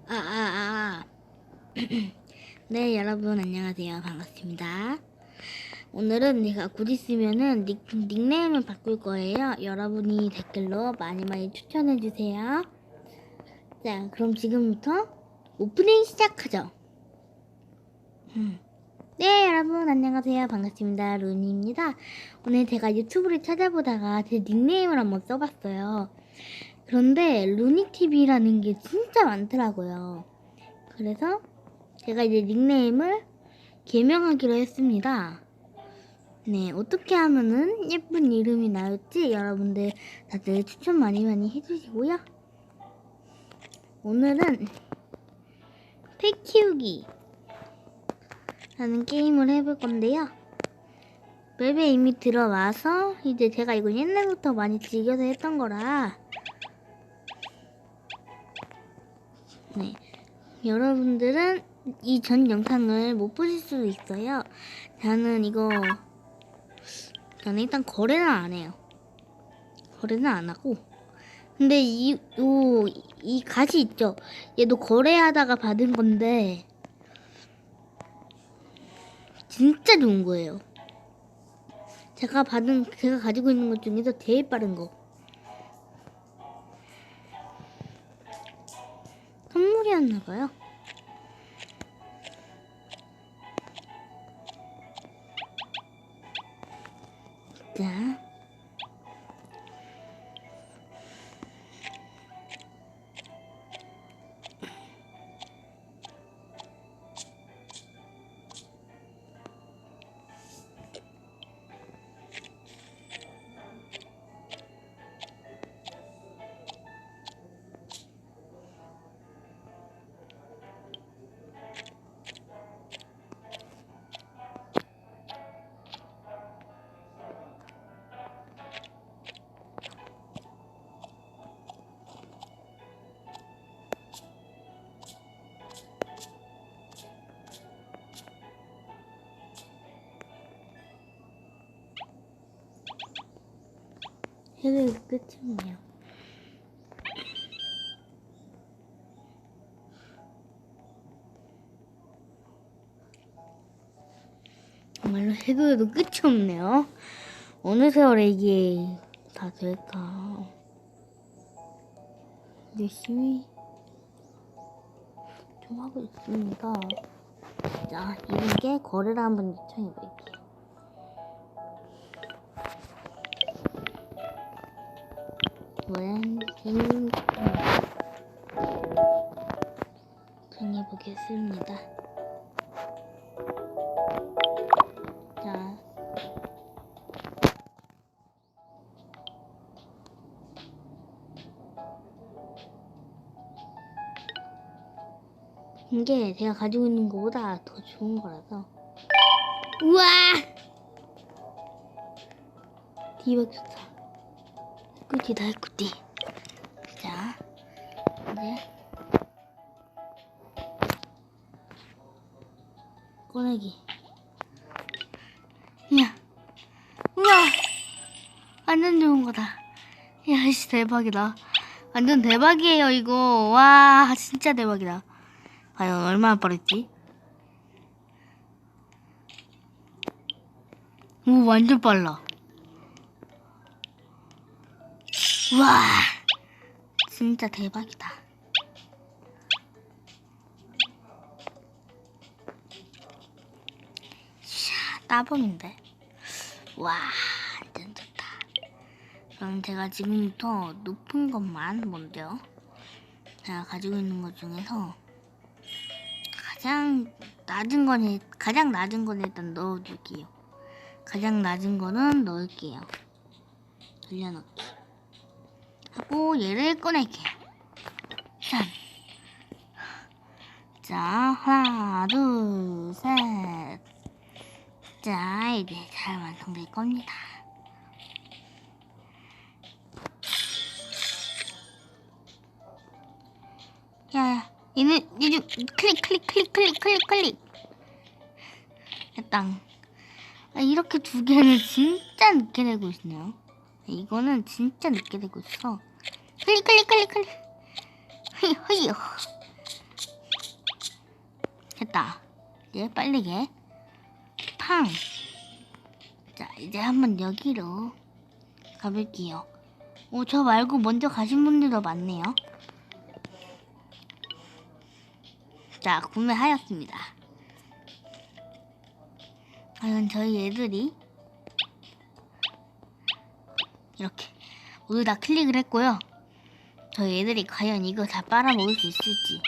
아, 아, 아. 네, 여러분 안녕하세요. 반갑습니다. 오늘은 제가 곧 있으면은 닉네임을 바꿀 거예요. 여러분이 댓글로 많이 추천해주세요. 자, 그럼 지금부터 오프닝 시작하죠. 네, 여러분 안녕하세요. 반갑습니다. 루니입니다. 오늘 제가 유튜브를 찾아보다가 제 닉네임을 한번 써봤어요. 그런데 루니TV라는 게 진짜 많더라고요. 그래서 제가 이제 닉네임을 개명하기로 했습니다. 네, 어떻게 하면은 예쁜 이름이 나올지 여러분들 다들 추천 많이 해주시고요. 오늘은 펫 키우기 라는 게임을 해볼 건데요. 맵에 이미 들어와서 이제 제가 이거 옛날부터 많이 즐겨서 했던 거라 네, 여러분들은 이 전 영상을 못 보실 수도 있어요. 저는 일단 거래는 안 해요. 거래는 안 하고. 근데 이 가시 있죠? 얘도 거래하다가 받은 건데, 진짜 좋은 거예요. 제가 가지고 있는 것 중에서 제일 빠른 거. 선물이었나봐요. 자. 해도 끝이네요. 정말로 해도 끝이 없네요. 어느 세월에 이게 다 될까. 열심히 좀 하고 있습니다. 자, 이게 거래를 한번 요청해볼게요. 정해보겠습니다. 자, 이게 제가 가지고 있는 것보다 더 좋은 거라서. 우와! 대박 좋다. 꿀띠다, 꿀띠. 자, 이제 꺼내기. 이야, 우와! 완전 좋은 거다. 야, 씨, 대박이다. 완전 대박이에요, 이거. 와, 진짜 대박이다. 과연 얼마나 빠르지? 오, 완전 빨라. 와, 진짜 대박이다. 따봉인데. 와, 완전 좋다. 그럼 제가 지금부터 높은 것만 먼저 제가 가지고 있는 것 중에서 가장 낮은 건 일단 넣어줄게요. 가장 낮은 거는 넣을게요. 돌려넣기 하고 얘를 꺼낼게요. 짠. 자, 하나, 둘, 셋. 자, 이제 잘 완성될 겁니다. 야, 얘는 클릭. 됐다. 이렇게 두 개는 진짜 늦게 되고 있네요. 이거는 진짜 늦게 되고 있어. 클릭. 허이. 했다. 이제 빠르게 팡. 자, 이제 한번 여기로 가볼게요. 저 말고 먼저 가신 분들도 많네요. 자, 구매하였습니다. 과연 저희 애들이 이렇게 모두 다 클릭을 했고요. 저희 애들이 과연 이거 다 빨아먹을 수 있을지.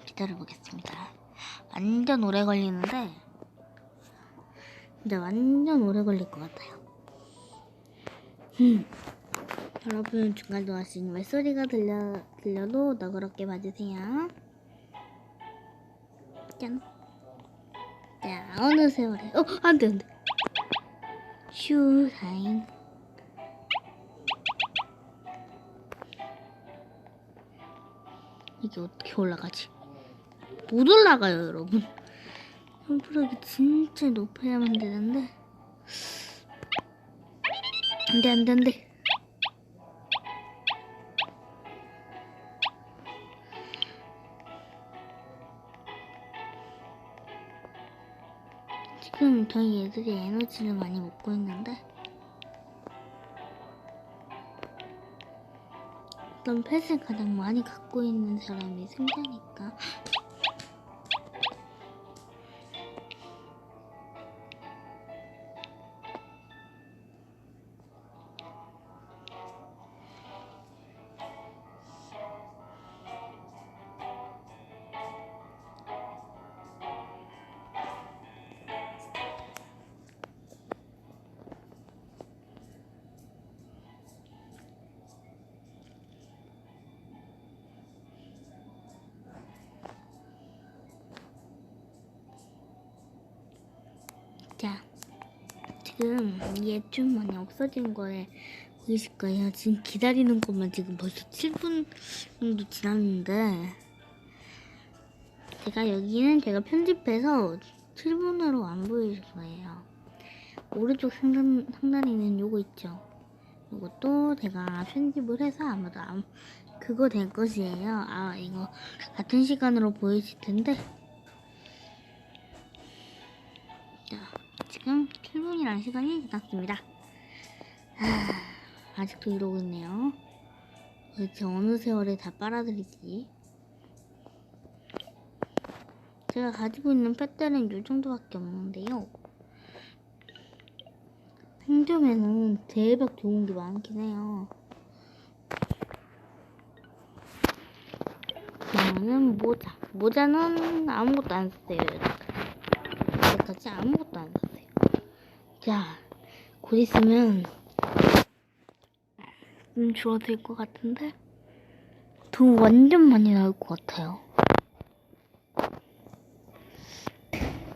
기다려보겠습니다. 완전 오래 걸리는데 진짜 완전 오래 걸릴 것 같아요. 여러분 중간 동안씩 말소리가 들려도 너그럽게 봐주세요. 짠. 자, 어느 세월에 안돼 슈타임. 이게 어떻게 올라가지? 못 올라가요, 여러분. 점프력이 진짜 높아야만 되는데 안돼. 지금 저희 애들이 에너지를 많이 먹고 있는데 어떤 펫을 가장 많이 갖고 있는 사람이 승자니까. 자, 지금 얘 좀 많이 없어진 거에 보이실 거예요. 지금 기다리는 것만 지금 벌써 7분 정도 지났는데 제가 편집해서 7분으로 안 보일 거예요. 오른쪽 상단에 있는 요거 있죠? 요것도 제가 편집을 해서 아마도 그거 될 것이에요. 이거 같은 시간으로 보이실 텐데 자, 지금 7분이라는 시간이 지났습니다. 아직도 이러고 있네요. 도대체 어느 세월에 다 빨아들이지? 제가 가지고 있는 펫들은 이 정도밖에 없는데요. 상점에는 대박 좋은 게 많긴 해요. 그러면은 모자는 아무것도 안 썼어요. 여기까지 아무것도 안 썼어요. 자, 곧 있으면 줄어들 것 같은데 돈 완전 많이 나올 것 같아요.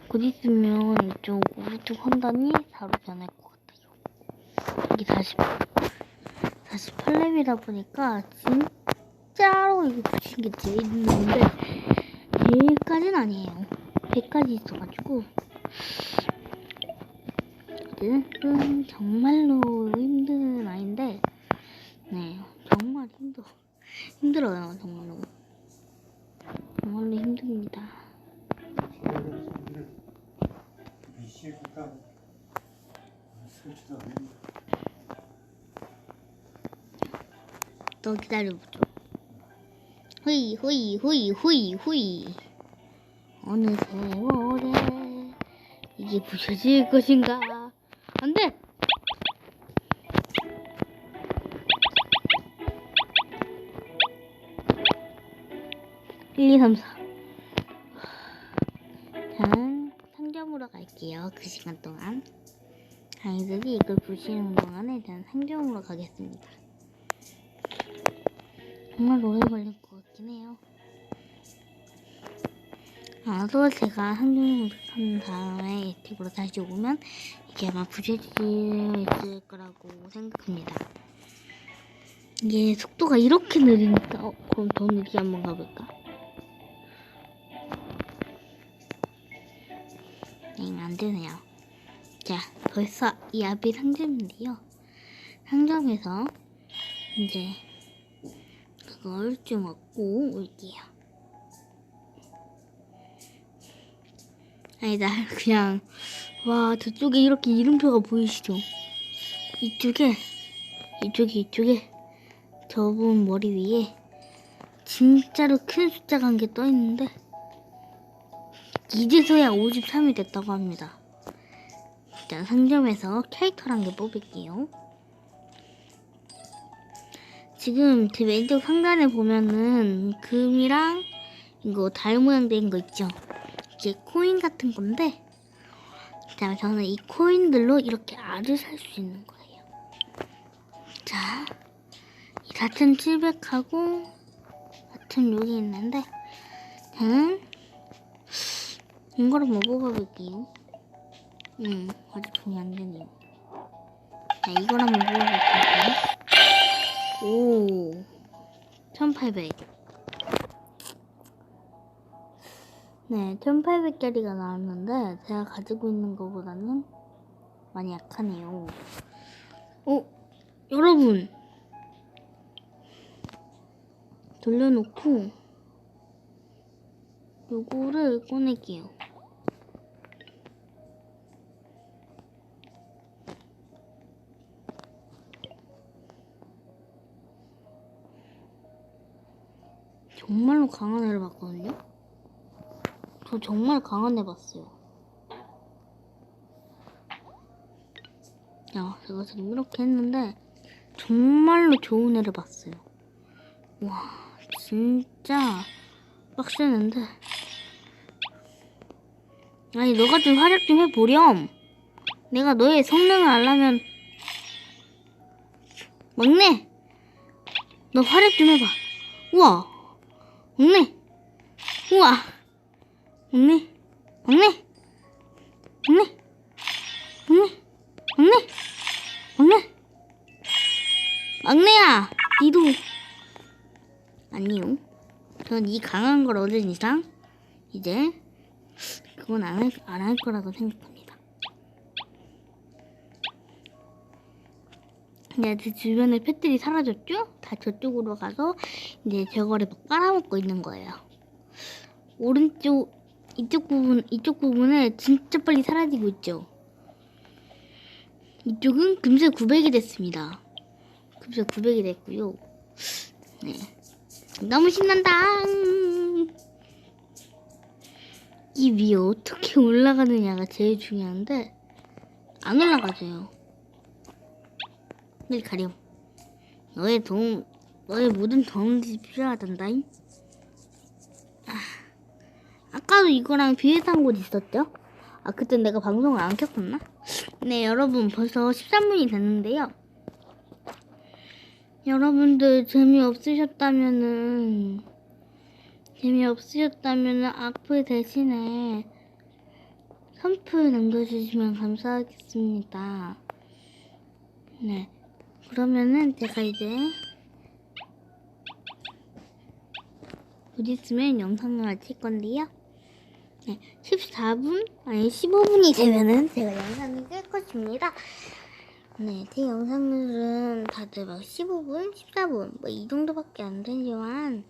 곧 있으면 이쪽 오른쪽 헌단이 사로변할 것 같아요. 이게 48렙이다 보니까 진짜로 이거 붙인 게 제일 힘든데 제일까지는 아니에요. 100까지 있어가지고 정말로 힘든 아이인데 네, 정말 힘들어요. 정말로 힘듭니다. 또 기다려보죠. 후이 어느 세월에 이게 부셔질 것인가. 안돼. 1, 2, 3, 4. 자, 상점으로 갈게요. 그 시간 동안 아이들이 이걸 부시는 동안에 저는 상점으로 가겠습니다. 정말 오래 걸릴 것 같긴 해요. 또 제가 상점을 한 다음에 액티브로 다시 오면 이게 아마 부셔질 있을 거라고 생각합니다. 이게 속도가 이렇게 느리니까 그럼 더 느리게 한번 가볼까? 안 되네요. 자, 벌써 이 앞이 상점인데요. 상점에서 이제 그걸 좀 얻고 올게요. 아니다, 그냥 와, 저쪽에 이렇게 이름표가 보이시죠? 이쪽에 저분 머리 위에 진짜로 큰 숫자가 한 개 떠 있는데 이제서야 53이 됐다고 합니다. 일단 상점에서 캐릭터를 한 개 뽑을게요. 지금 제 왼쪽 상단에 보면은 금이랑 이거 달 모양 된 거 있죠? 이게 코인 같은 건데, 자, 저는 이 코인들로 이렇게 알을 살 수 있는 거예요. 자, 4,700하고 4,600이 있는데, 저는 이거를 뭐 뽑아볼게요. 아직 돈이 안 되네요. 자, 이걸 한번 뽑아볼게요. 오, 1,800. 네, 1,800짜리가 나왔는데 제가 가지고 있는 것보다는 많이 약하네요. 여러분, 돌려놓고 요거를 꺼낼게요. 정말로 강한 애를 봤거든요? 저 정말 강한 애 봤어요. 야, 제가 지금 이렇게 했는데 정말로 좋은 애를 봤어요. 와, 진짜 빡세는데. 아니, 너가 좀 활약 좀 해보렴. 내가 너의 성능을 알려면. 막내, 너 활약 좀 해봐. 우와, 막내, 우와, 막내, 막내, 막내, 막내, 막내, 막내, 막내야, 니도. 아니요, 전 이 강한 걸 얻은 이상 이제 그건 안 할 거라고 생각합니다. 이제 제 주변에 펫들이 사라졌죠? 다 저쪽으로 가서 이제 저거를 막 빨아먹고 있는 거예요. 오른쪽 이쪽 부분에 진짜 빨리 사라지고 있죠. 이쪽은 금세 900이 됐습니다. 금세 900이 됐고요. 네, 너무 신난다. 이 위에 어떻게 올라가느냐가 제일 중요한데 안 올라가져요. 일 가렴. 너의 모든 도움이 필요하단다잉. 아까도 이거랑 비슷한 곳 있었죠? 그때 내가 방송을 안 켰었나? 네, 여러분 벌써 13분이 됐는데요. 여러분들 재미없으셨다면은 악플 대신에 선플 남겨주시면 감사하겠습니다. 네, 그러면은 제가 이제 곧 있으면 영상을 마칠 건데요. 네, 15분이 되면은 제가 영상을 끌 것입니다. 네, 제 영상들은 다들 막 15분, 14분 뭐 이 정도밖에 안 되지만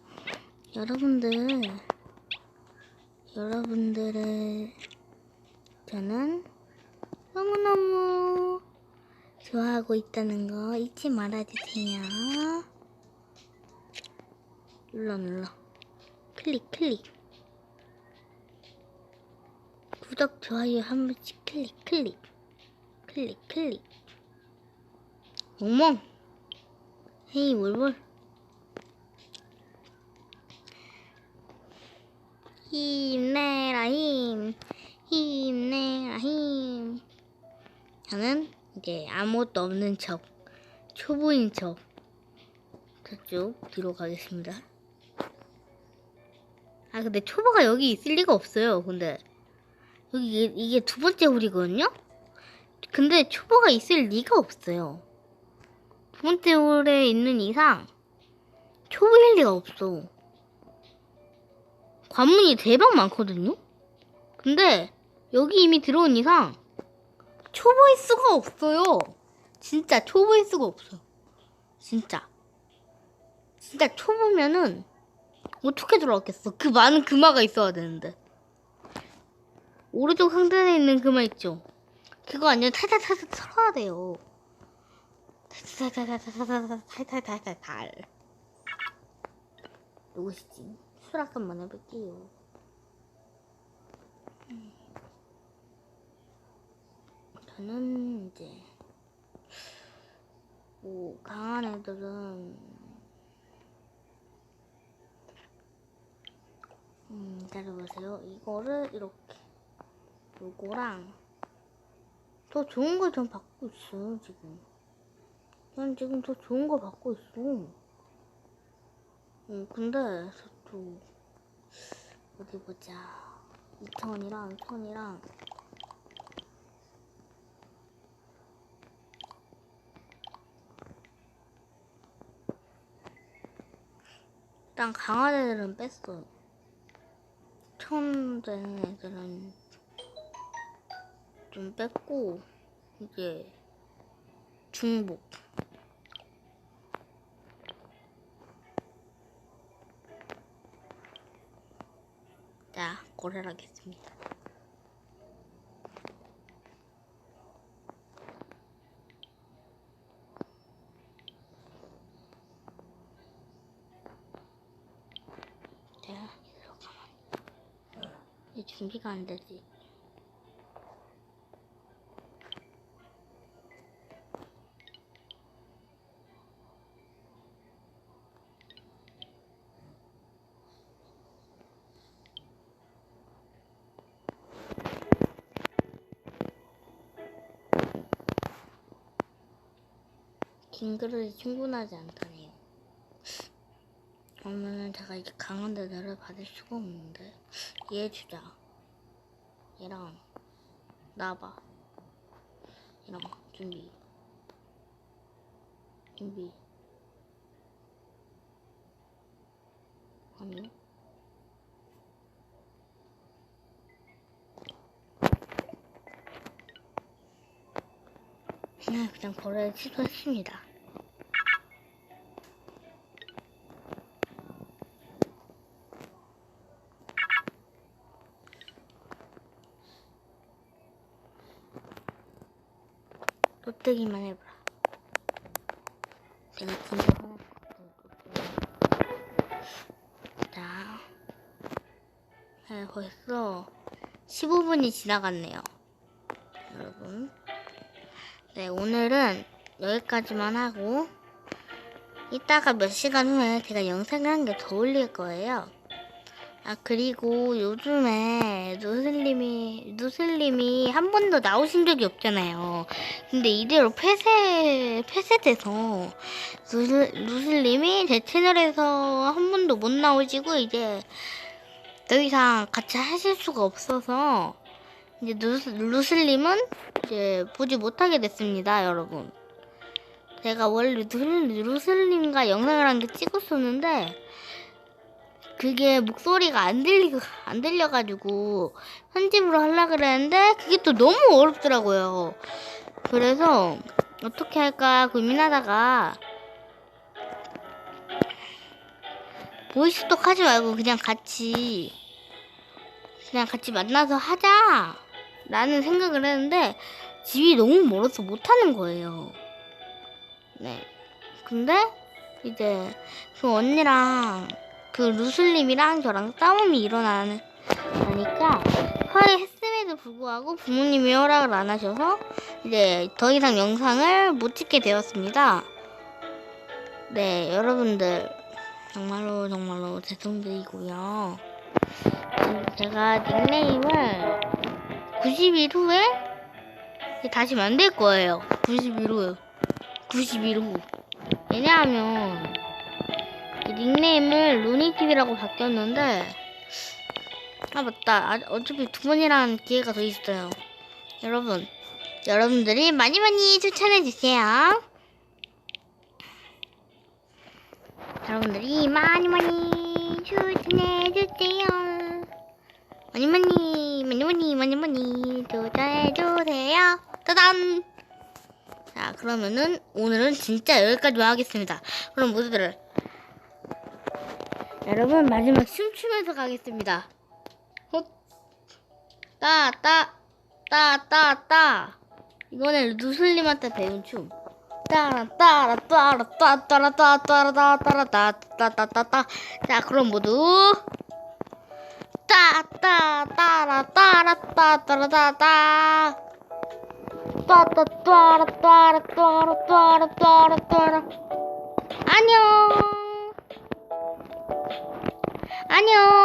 여러분들을 저는 너무너무 좋아하고 있다는 거 잊지 말아주세요. 눌러 클릭 구독 좋아요 한 번씩 클릭 멍멍 헤이 몰몰 힘내라 힘. 저는 이제 아무것도 없는 척, 초보인 척 저쪽 뒤로 가겠습니다. 근데 초보가 여기 있을 리가 없어요. 근데 여기 이게 두 번째 홀이거든요? 근데 초보가 있을 리가 없어요. 두 번째 홀에 있는 이상 초보일 리가 없어. 관문이 대박 많거든요? 근데 여기 이미 들어온 이상 초보일 수가 없어요. 진짜 초보일 수가 없어. 진짜. 진짜 초보면은 어떻게 들어왔겠어? 그 많은 금화가 있어야 되는데. 오른쪽 상단에 있는 금화 있죠? 그거 완전 탈탈탈탈 털어야 돼요. 탈탈탈탈탈탈탈탈탈. 누구시지? 수락 한번 해볼게요. 저는 이제 뭐 강한 애들은 기다려보세요. 이거를 이렇게 요거랑 더 좋은 걸 전 받고 있어요. 지금 난 지금 더 좋은 거 받고 있어. 근데 또 어디 보자. 2,000이랑 1,000이랑 일단 강한 애들은 뺐어요. 1,000 되는 애들은 좀 뺐고 이제 중복. 자, 고려하겠습니다. 자, 이대로 가만. 이 준비가 안 되지. 긴 그릇이 충분하지 않다네요. 그러면은 제가 이제 강한 데를 받을 수가 없는데 얘 주자. 얘랑 나봐. 얘랑 준비. 아니 그냥 거래를 취소했습니다. 롯데기만 해보라. 제가 진짜 하나 자, 벌써 15분이 지나갔네요. 여러분. 네, 오늘은 여기까지만 하고 이따가 몇 시간 후에 제가 영상을 한 개 더 올릴 거예요. 아, 그리고 요즘에 누슬님이 한 번도 나오신 적이 없잖아요. 근데 이대로 폐쇄돼서 누슬님이 제 채널에서 한 번도 못 나오시고 이제 더 이상 같이 하실 수가 없어서 이제 누슬님은 이제 보지 못하게 됐습니다, 여러분. 제가 원래 누슬님과 영상을 한 개 찍었었는데 그게 목소리가 안 들려가지고 편집으로 하려고 그랬는데 그게 또 너무 어렵더라고요. 그래서 어떻게 할까 고민하다가 보이스톡 하지 말고 그냥 같이 만나서 하자 라는 생각을 했는데 집이 너무 멀어서 못하는 거예요. 네. 근데 이제 그 언니랑 그 루슬님이랑 저랑 싸움이 일어나니까 했음에도 불구하고 부모님이 허락을 안 하셔서 이제 더 이상 영상을 못 찍게 되었습니다. 네, 여러분들 정말로 죄송드리고요. 제가 닉네임을 90일 후에 다시 만들 거예요. 90일 후. 왜냐하면 닉네임을 루니TV라고 바뀌었는데 맞다. 어차피 2번이라는 기회가 더 있어요. 여러분들이 많이 추천해주세요. 여러분들이 많이 추천해주세요. 많이 추천해주세요. 짜잔! 자, 그러면은 오늘은 진짜 여기까지만 하겠습니다. 그럼 모두들 여러분 마지막 춤추면서 가겠습니다. 따따따따따 이거는 루슬님한테 배운 춤. 따라따라따라따따라따따라따따따따따따따따. 자 그럼 모두 따따따라따라따따따따따따 따따따라따라따라따라따라. 안녕. 안녕.